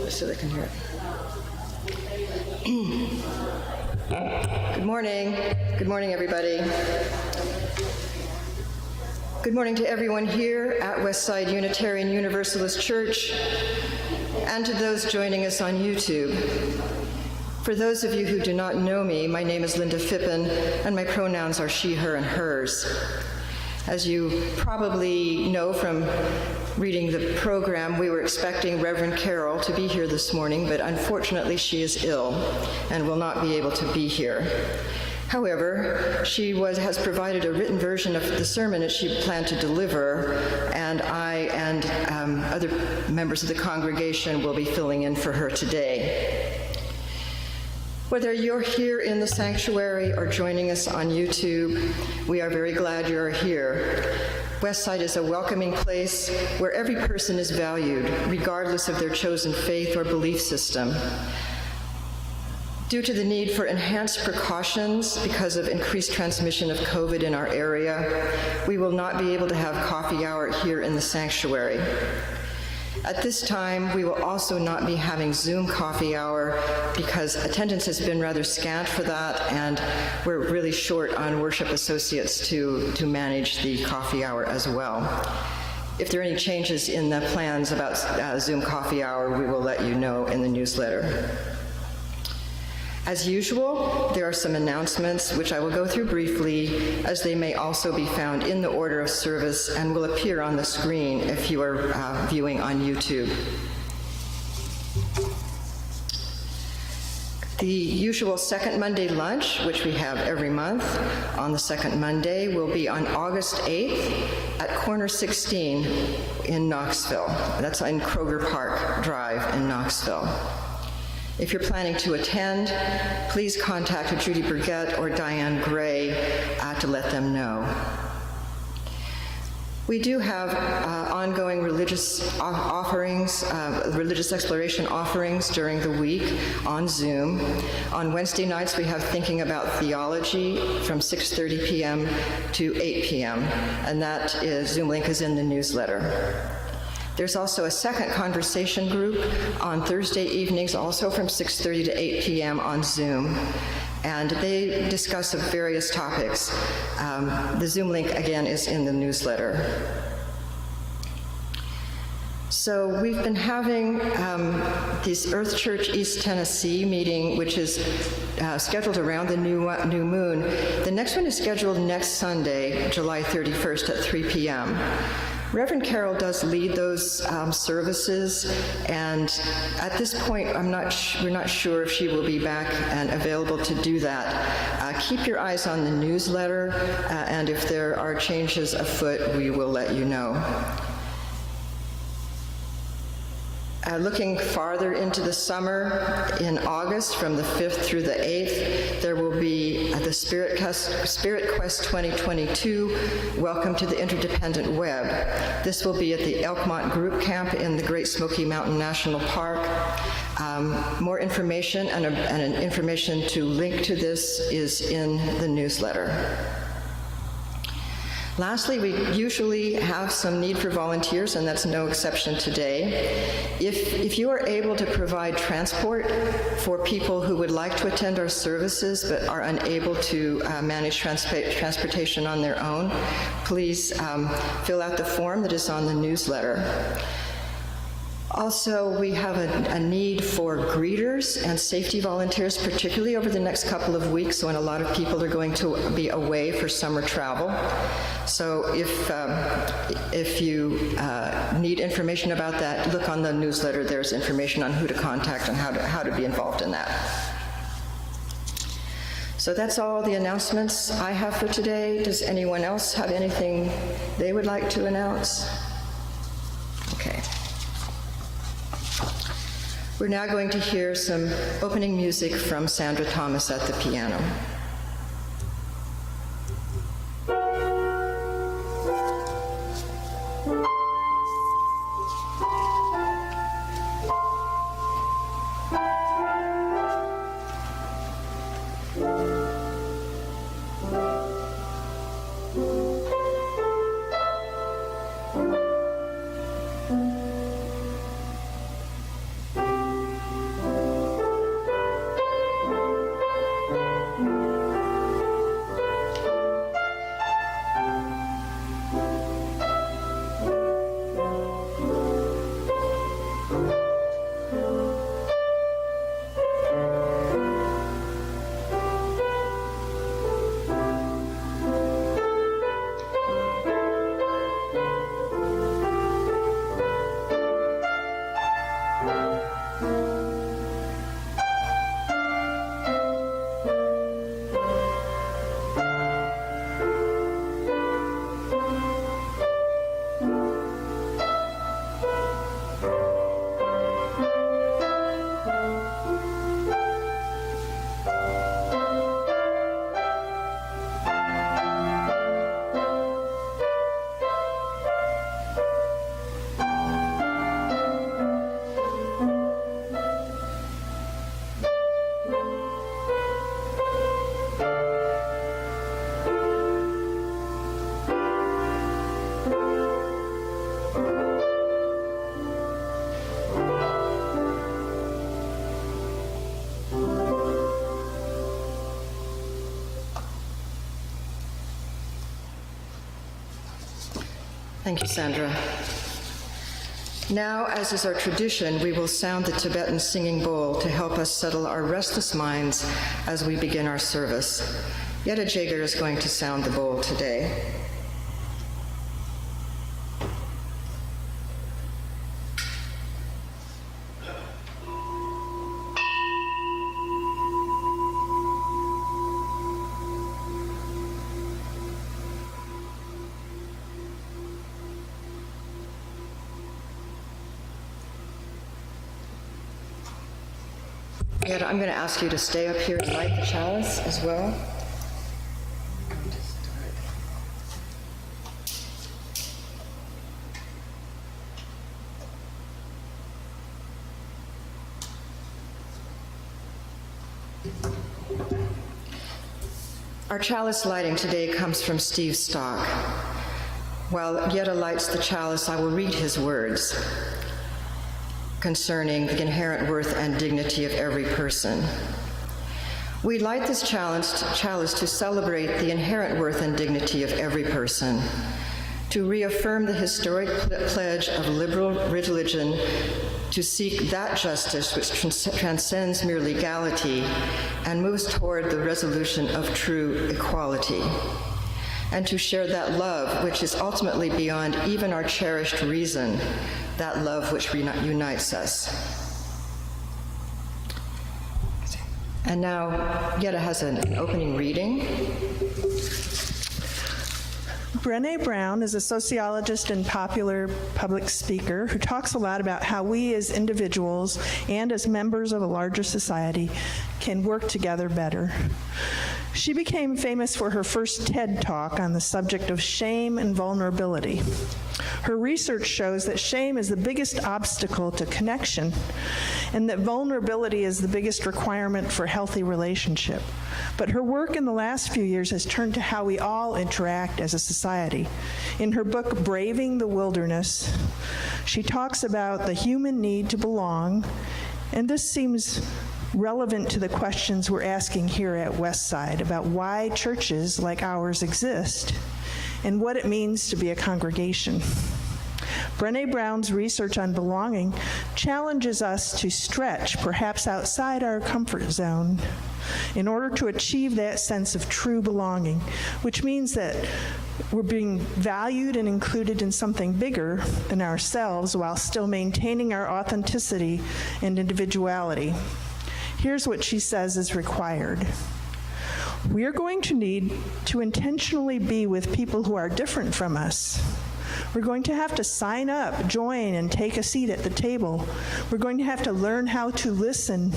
closer so they can hear it. Good morning. Good morning, everybody. Good morning to everyone here at Westside Unitarian Universalist Church and to those joining us on YouTube. For those of you who do not know me, my name is Linda Phippen, and my pronouns are she, her, and hers. As you probably know from reading the program, we were expecting Reverend Carol to be here this morning, but unfortunately she is ill and will not be able to be here. However, she has provided a written version of the sermon that she planned to deliver, and I and other members of the congregation will be filling in for her today. Whether you're here in the sanctuary or joining us on YouTube, we are very glad you're here. Westside is a welcoming place where every person is valued, regardless of their chosen faith or belief system. Due to the need for enhanced precautions because of increased transmission of COVID in our area, we will not be able to have coffee hour here in the sanctuary. At this time, we will also not be having Zoom coffee hour because attendance has been rather scant for that, and we're really short on worship associates to manage the coffee hour as well. If there are any changes in the plans about Zoom coffee hour, we will let you know in the newsletter. As usual, there are some announcements which I will go through briefly, as they may also be found in the order of service and will appear on the screen if you are viewing on YouTube. The usual second Monday lunch, which we have every month on the second Monday, will be on August 8th at Corner 16 in Knoxville. That's in Kroger Park Drive in Knoxville. If you're planning to attend, please contact Judy Burgett or Diane Gray to let them know. We do have ongoing religious offerings, religious exploration offerings during the week on Zoom. On Wednesday nights, we have Thinking About Theology from 6:30 p.m. to 8 p.m., and that Zoom link is in the newsletter. There's also a second conversation group on Thursday evenings, also from 6:30 to 8 p.m. on Zoom, and they discuss various topics. The Zoom link, again, is in the newsletter. So we've been having this Earth Church East Tennessee meeting, which is scheduled around the new moon. The next one is scheduled next Sunday, July 31st at 3 p.m. Reverend Carol does lead those services, and at this point, we're not sure if she will be back and available to do that. Keep your eyes on the newsletter, and if there are changes afoot, we will let you know. Looking farther into the summer, in August, from the 5th through the 8th, there will be the Spirit Quest 2022, Welcome to the Interdependent Web. This will be at the Elkmont Group Camp in the Great Smoky Mountain National Park. More information and an information to link to this is in the newsletter. Lastly, we usually have some need for volunteers, and that's no exception today. If you are able to provide transport for people who would like to attend our services but are unable to manage transportation on their own, please fill out the form that is on the newsletter. Also, we have a need for greeters and safety volunteers, particularly over the next couple of weeks when a lot of people are going to be away for summer travel. So if you need information about that, look on the newsletter. There's information on who to contact and how to be involved in that. So that's all the announcements I have for today. Does anyone else have anything they would like to announce? Okay. We're now going to hear some opening music from Sandra Thomas at the piano. Thank you, Sandra. Now, as is our tradition, we will sound the Tibetan singing bowl to help us settle our restless minds as we begin our service. Yetta Jager is going to sound the bowl today. Yetta, I'm going to ask you to stay up here and light the chalice as well. Our chalice lighting today comes from Steve Stock. While Yetta lights the chalice, I will read his words concerning the inherent worth and dignity of every person. We light this chalice to celebrate the inherent worth and dignity of every person, to reaffirm the historic pledge of liberal religion to seek that justice which transcends mere legality and moves toward the resolution of true equality, and to share that love which is ultimately beyond even our cherished reason, that love which unites us. And now, Yetta has an opening reading. Brené Brown is a sociologist and popular public speaker who talks a lot about how we as individuals and as members of a larger society can work together better. She became famous for her first TED Talk on the subject of shame and vulnerability. Her research shows that shame is the biggest obstacle to connection, and that vulnerability is the biggest requirement for healthy relationship. But her work in the last few years has turned to how we all interact as a society. In her book, Braving the Wilderness, she talks about the human need to belong, and this seems relevant to the questions we're asking here at Westside about why churches like ours exist and what it means to be a congregation. Brené Brown's research on belonging challenges us to stretch, perhaps outside our comfort zone, in order to achieve that sense of true belonging, which means that we're being valued and included in something bigger than ourselves while still maintaining our authenticity and individuality. Here's what she says is required. We are going to need to intentionally be with people who are different from us. We're going to have to sign up, join, and take a seat at the table. We're going to have to learn how to listen,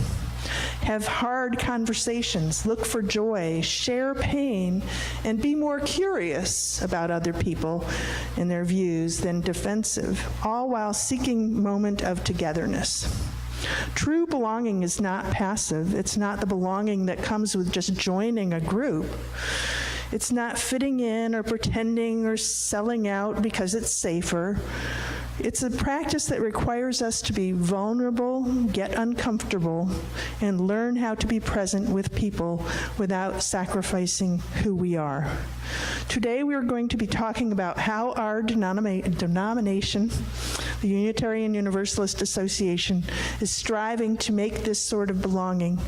have hard conversations, look for joy, share pain, and be more curious about other people and their views than defensive, all while seeking a moment of togetherness. True belonging is not passive. It's not the belonging that comes with just joining a group. It's not fitting in or pretending or selling out because it's safer. It's a practice that requires us to be vulnerable, get uncomfortable, and learn how to be present with people without sacrificing who we are. Today we are going to be talking about how our denomination, the Unitarian Universalist Association, is striving to make this sort of belonging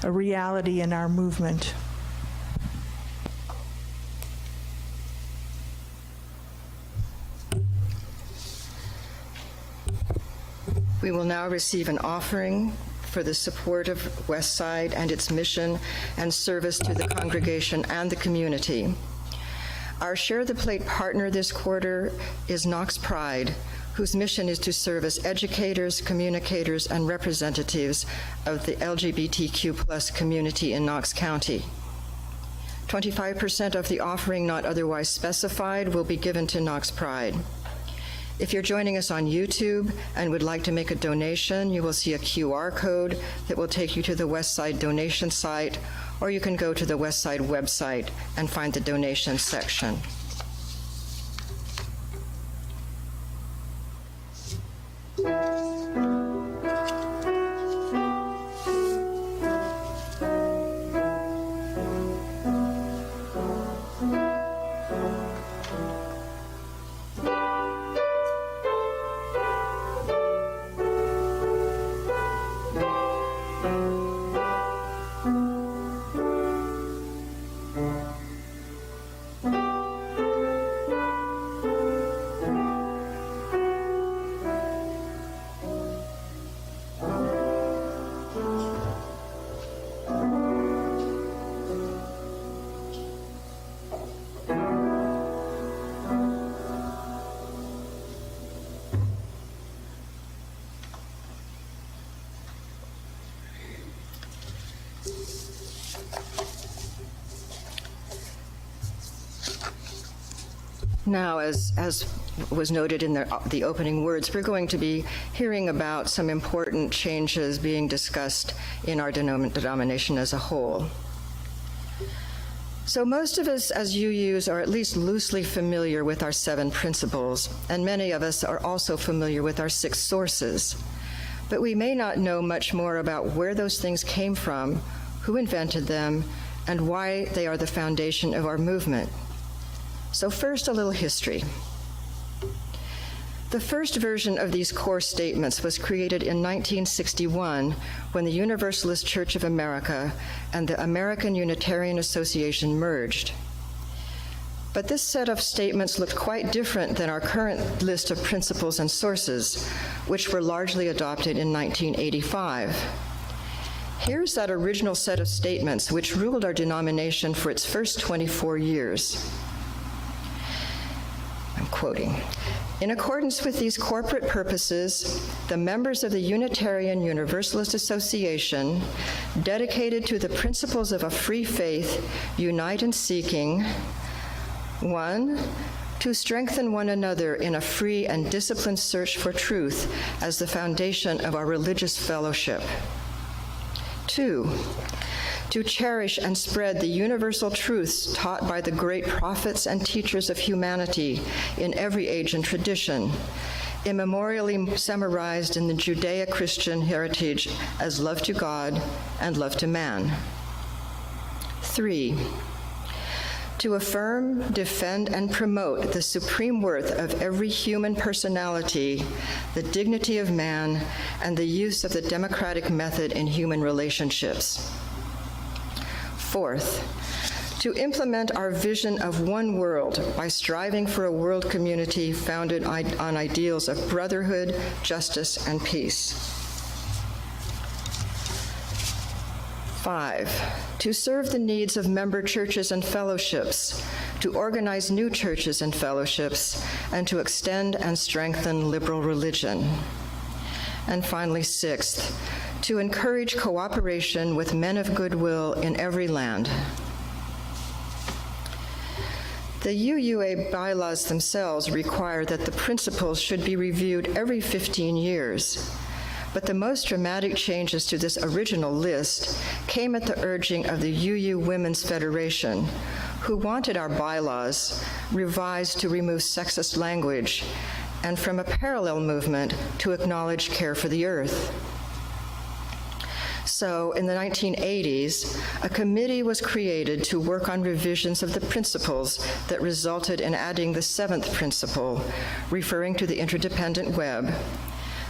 a reality in our movement. We will now receive an offering for the support of Westside and its mission and service to the congregation and the community. Our Share the Plate partner this quarter is Knox Pride, whose mission is to serve as educators, communicators, and representatives of the LGBTQ+ community in Knox County. 25% of the offering not otherwise specified will be given to Knox Pride. If you're joining us on YouTube and would like to make a donation, you will see a QR code that will take you to the Westside donation site, or you can go to the Westside website and find the donation section. Now, as was noted in the opening words, we're going to be hearing about some important changes being discussed in our denomination as a whole. So most of us as UUs are at least loosely familiar with our 7 principles, and many of us are also familiar with our 6 sources. But we may not know much more about where those things came from, who invented them, and why they are the foundation of our movement. So first, a little history. The first version of these core statements was created in 1961 when the Universalist Church of America and the American Unitarian Association merged. But this set of statements looked quite different than our current list of principles and sources, which were largely adopted in 1985. Here's that original set of statements which ruled our denomination for its first 24 years. I'm quoting. In accordance with these corporate purposes, the members of the Unitarian Universalist Association, dedicated to the principles of a free faith, unite in seeking, 1, to strengthen one another in a free and disciplined search for truth as the foundation of our religious fellowship. 2, to cherish and spread the universal truths taught by the great prophets and teachers of humanity in every age and tradition, immemorially summarized in the Judeo-Christian heritage as love to God and love to man. 3, to affirm, defend, and promote the supreme worth of every human personality, the dignity of man, and the use of the democratic method in human relationships. 4th, to implement our vision of one world by striving for a world community founded on ideals of brotherhood, justice, and peace. 5, to serve the needs of member churches and fellowships, to organize new churches and fellowships, and to extend and strengthen liberal religion. And finally, 6th, to encourage cooperation with men of goodwill in every land. The UUA bylaws themselves require that the principles should be reviewed every 15 years. But the most dramatic changes to this original list came at the urging of the UU Women's Federation, who wanted our bylaws revised to remove sexist language, and from a parallel movement to acknowledge care for the earth. So in the 1980s, a committee was created to work on revisions of the principles that resulted in adding the 7th principle, referring to the interdependent web,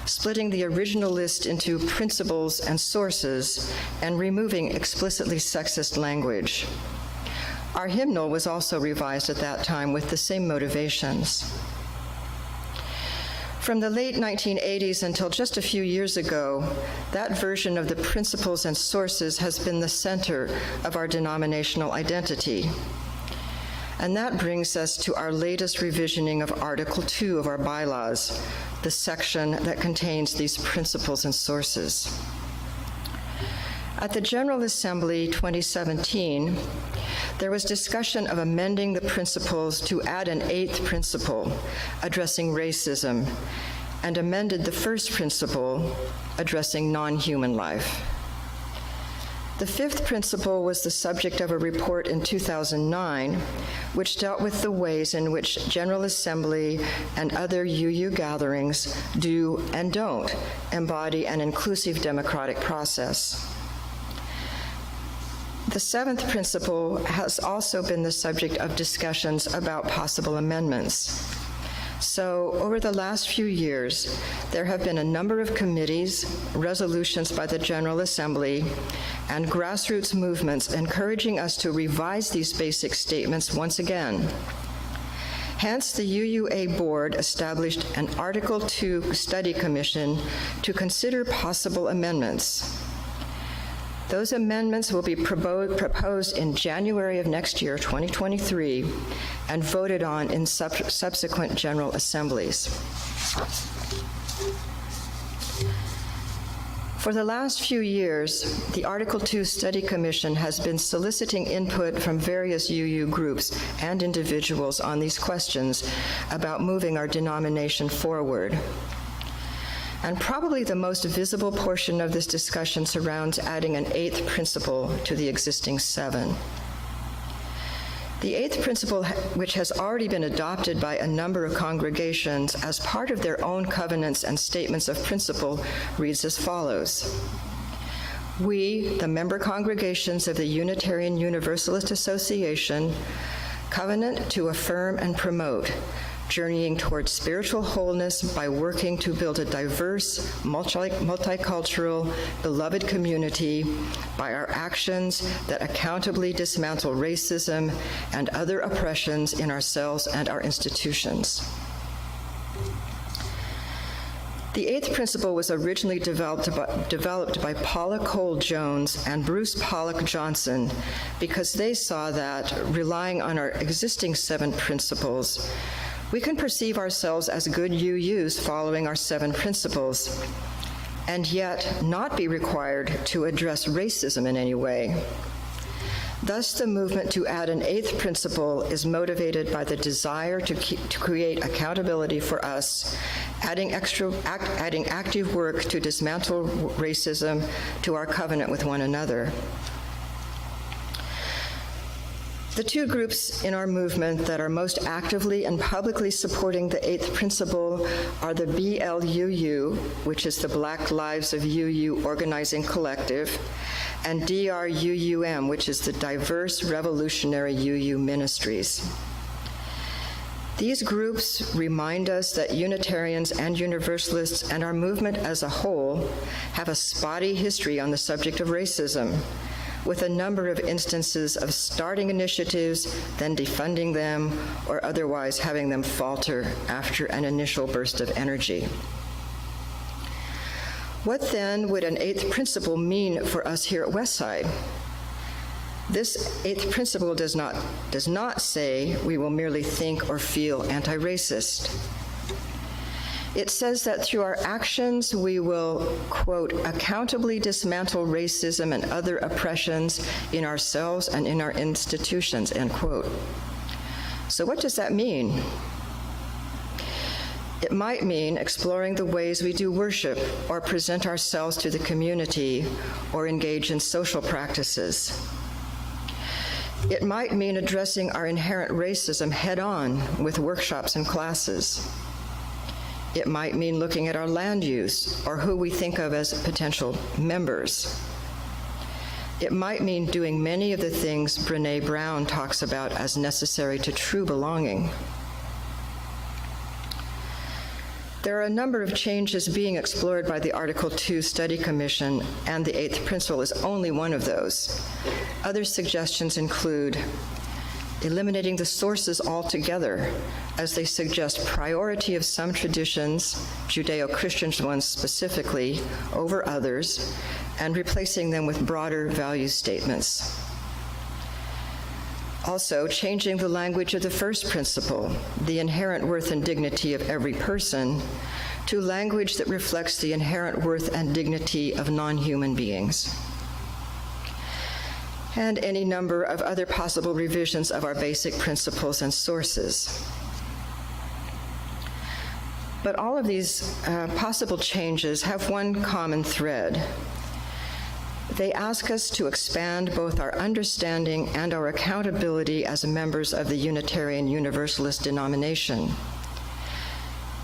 splitting the original list into principles and sources, and removing explicitly sexist language. Our hymnal was also revised at that time with the same motivations. From the late 1980s until just a few years ago, that version of the principles and sources has been the center of our denominational identity. And that brings us to our latest revisioning of Article 2 of our bylaws, the section that contains these principles and sources. At the General Assembly 2017, there was discussion of amending the principles to add an 8th principle, addressing racism, and amended the first principle, addressing non-human life. The 5th principle was the subject of a report in 2009, which dealt with the ways in which General Assembly and other UU gatherings do and don't embody an inclusive democratic process. The 7th principle has also been the subject of discussions about possible amendments. So, over the last few years, there have been a number of committees, resolutions by the General Assembly, and grassroots movements encouraging us to revise these basic statements once again. Hence, the UUA Board established an Article 2 study commission to consider possible amendments. Those amendments will be proposed in January of next year, 2023, and voted on in subsequent General Assemblies. For the last few years, the Article 2 Study Commission has been soliciting input from various UU groups and individuals on these questions about moving our denomination forward. And probably the most visible portion of this discussion surrounds adding an 8th principle to the existing 7. The 8th principle, which has already been adopted by a number of congregations as part of their own covenants and statements of principle, reads as follows. We, the member congregations of the Unitarian Universalist Association, covenant to affirm and promote journeying towards spiritual wholeness by working to build a diverse, multicultural, beloved community by our actions that accountably dismantle racism and other oppressions in ourselves and our institutions. The 8th principle was originally developed by Paula Cole-Jones and Bruce Pollock Johnson because they saw that, relying on our existing 7 principles, we can perceive ourselves as good UUs following our 7 principles, and yet not be required to address racism in any way. Thus, the movement to add an 8th principle is motivated by the desire to create accountability for us, adding active work to dismantle racism to our covenant with one another. The 2 groups in our movement that are most actively and publicly supporting the 8th principle are the BLUU, which is the Black Lives of UU Organizing Collective, and DRUUM, which is the Diverse Revolutionary UU Ministries. These groups remind us that Unitarians and Universalists and our movement as a whole have a spotty history on the subject of racism, with a number of instances of starting initiatives, then defunding them, or otherwise having them falter after an initial burst of energy. What then would an 8th principle mean for us here at Westside? This 8th principle does not say we will merely think or feel anti-racist. It says that through our actions, we will, quote, accountably dismantle racism and other oppressions in ourselves and in our institutions, end quote. So what does that mean? It might mean exploring the ways we do worship or present ourselves to the community or engage in social practices. It might mean addressing our inherent racism head-on with workshops and classes. It might mean looking at our land use or who we think of as potential members. It might mean doing many of the things Brené Brown talks about as necessary to true belonging. There are a number of changes being explored by the Article 2 Study Commission, and the 8th principle is only one of those. Other suggestions include eliminating the sources altogether, as they suggest priority of some traditions, Judeo-Christian ones specifically, over others, and replacing them with broader value statements. Also, changing the language of the first principle, the inherent worth and dignity of every person, to language that reflects the inherent worth and dignity of non-human beings. And any number of other possible revisions of our basic principles and sources. But all of these possible changes have one common thread. They ask us to expand both our understanding and our accountability as members of the Unitarian Universalist denomination.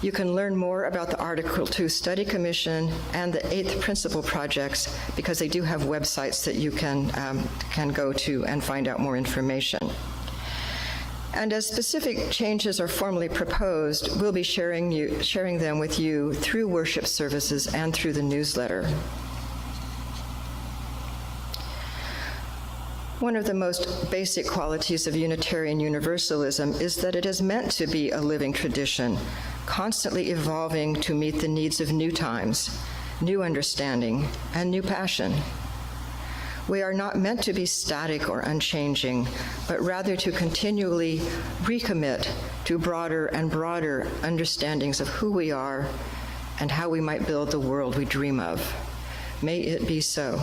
You can learn more about the Article 2 Study Commission and the Eighth Principle projects, because they do have websites that you can go to and find out more information. And as specific changes are formally proposed, we'll be sharing them with you through worship services and through the newsletter. One of the most basic qualities of Unitarian Universalism is that it is meant to be a living tradition, constantly evolving to meet the needs of new times, new understanding, and new passion. We are not meant to be static or unchanging, but rather to continually recommit to broader and broader understandings of who we are and how we might build the world we dream of. May it be so.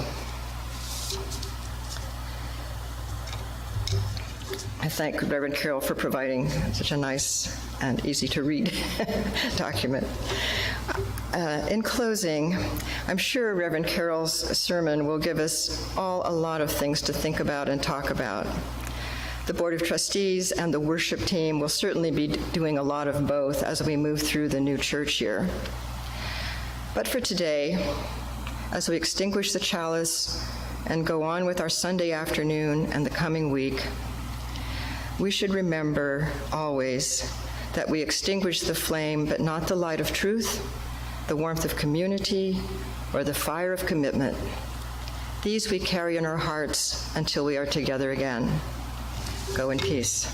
I thank Reverend Carroll for providing such a nice and easy-to-read document. In closing, I'm sure Reverend Carroll's sermon will give us all a lot of things to think about and talk about. The Board of Trustees and the worship team will certainly be doing a lot of both as we move through the new church year. But for today, as we extinguish the chalice and go on with our Sunday afternoon and the coming week, we should remember always that we extinguish the flame, but not the light of truth, the warmth of community, or the fire of commitment. These we carry in our hearts until we are together again. Go in peace.